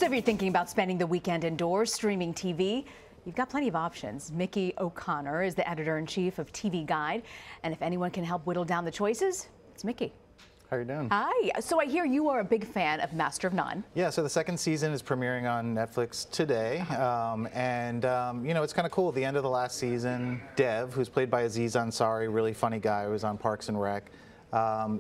So if you're thinking about spending the weekend indoors, streaming TV, you've got plenty of options. Mickey O'Connor is the editor-in-chief of TV Guide, and if anyone can help whittle down the choices, it's Mickey. How are you doing? Hi. So I hear you are a big fan of Master of None. Yeah, so the second season is premiering on Netflix today. You know, it's kind of cool. At the end of the last season, Dev, who's played by Aziz Ansari, really funny guy who was on Parks and Rec,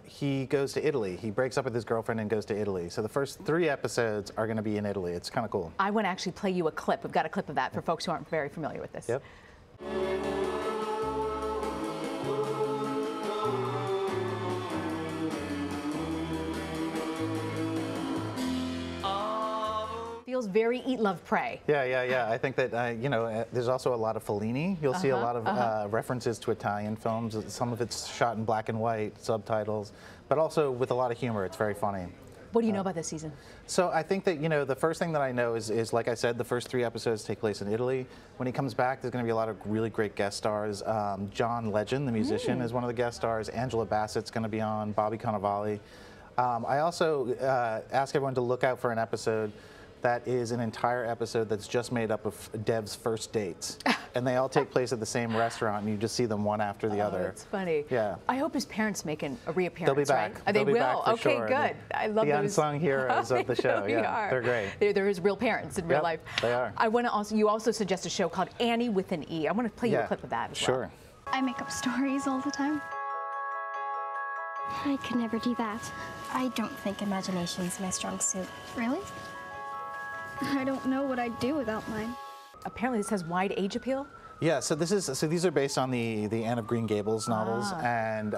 he goes to Italy. He breaks up with his girlfriend and goes to Italy. So the first 3 episodes are going to be in Italy. It's kind of cool. I want to actually play you a clip. We've got a clip of that for folks who aren't very familiar with this. Yep. Feels very Eat, Love, Pray. Yeah. I think that, you know, there's also a lot of Fellini. You'll see a lot of references to Italian films. Some of it's shot in black and white, subtitles, but also with a lot of humor. It's very funny. What do you know about this season? So I think that, you know, the first thing that I know is like I said, the first 3 episodes take place in Italy. When he comes back, there's going to be a lot of really great guest stars. John Legend, the musician, is one of the guest stars. Angela Bassett's going to be on, Bobby Cannavale. I also ask everyone to look out for an episode that is an entire episode that's just made up of Dev's first dates. And they all take place at the same restaurant, and you just see them one after the other. That's funny. Yeah. I hope his parents make a reappearance. They'll be back. Right? They'll they be will. back for Okay, sure. good. I love the those unsung heroes of the show. They Yeah, are. they're great. They're his real parents in real life. They are. I want to also. You also suggest a show called Annie with an E. I want to play you a clip of that as well. Sure. I make up stories all the time. I could never do that. I don't think imagination's my strong suit. Really? I don't know what I'd do without mine. Apparently this has wide age appeal. Yeah, so these are based on the Anne of Green Gables novels, and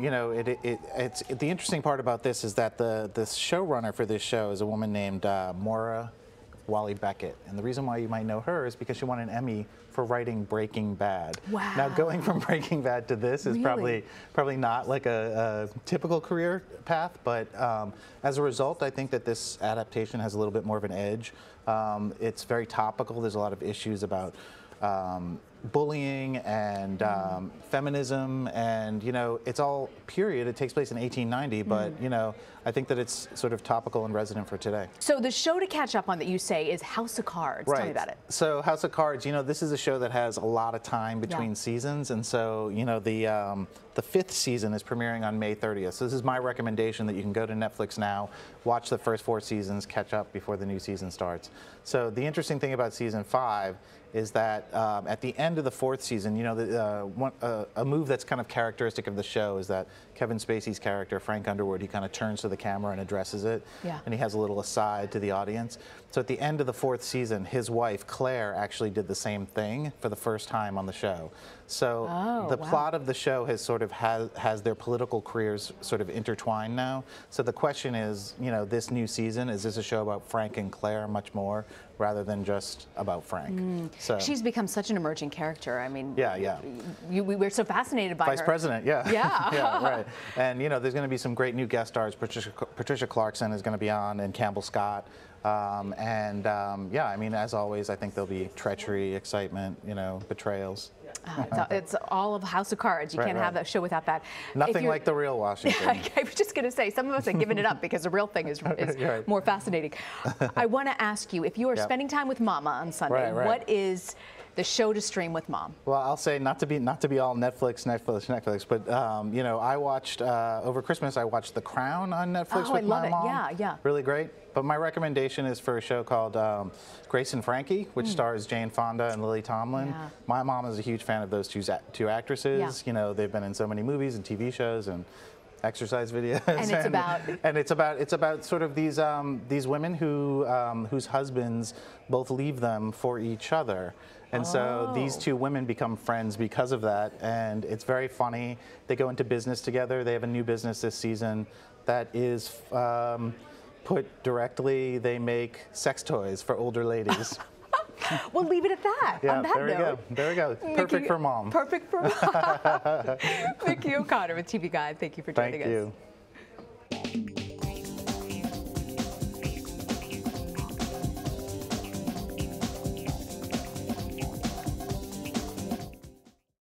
you know, it's the interesting part about this is that the showrunner for this show is a woman named Maura Wally Beckett, and the reason why you might know her is because she won an Emmy for writing Breaking Bad. Wow. Now going from Breaking Bad to this is probably not like a typical career path, but as a result, I think that this adaptation has a little bit more of an edge. It's very topical. There's a lot of issues about bullying and feminism, and you know, it's all period. It takes place in 1890, but you know, I think that it's sort of topical and resonant for today. So the show to catch up on that you say is House of Cards. Right. Tell me about it. So House of Cards, you know, this is a show that has a lot of time between seasons, and so you know, the 5th season is premiering on May 30th. So this is my recommendation that you can go to Netflix now, watch the first 4 seasons, catch up before the new season starts. So the interesting thing about season 5 is that at the end of the 4th season, you know, a move that's kind of characteristic of the show is that Kevin Spacey's character, Frank Underwood, he kind of turns to the camera and addresses it, and he has a little aside to the audience. So at the end of the 4th season, his wife, Claire, actually did the same thing for the first time on the show. So the plot of the show has sort of has their political careers sort of intertwined now. So the question is, you know, this new season, is this a show about Frank and Claire much more, rather than just about Frank? So she's become such an emerging character. I mean, we're so fascinated by Vice her. President, yeah. Yeah. Right. And you know, there's going to be some great new guest stars. Patricia Clarkson is going to be on, and Campbell Scott. Yeah, I mean, as always, I think there'll be treachery, excitement, you know, betrayals. It's all of House of Cards. You can't have that show without that. Nothing like the real Washington. I was just going to say, some of us have given it up because the real thing is more fascinating. I want to ask you, if you are spending time with Mama on Sunday, what is the show to stream with Mom? Well, I'll say not to be all Netflix, but you know, I watched over Christmas. I watched The Crown on Netflix with my mom. Yeah. Really great. But my recommendation is for a show called Grace and Frankie, which stars Jane Fonda and Lily Tomlin. Yeah. My mom is a huge fan of those two actresses. Yeah. You know, they've been in so many movies and TV shows and exercise videos. And it's about sort of these women who whose husbands both leave them for each other. And so these 2 women become friends because of that, and it's very funny. They go into business together. They have a new business this season that is put directly, they make sex toys for older ladies. We'll leave it at that. Yeah, on that note. There we go. Perfect for Mom. Perfect for Mom. Mickey O'Connor with TV Guide. Thank you for joining us. Thank you.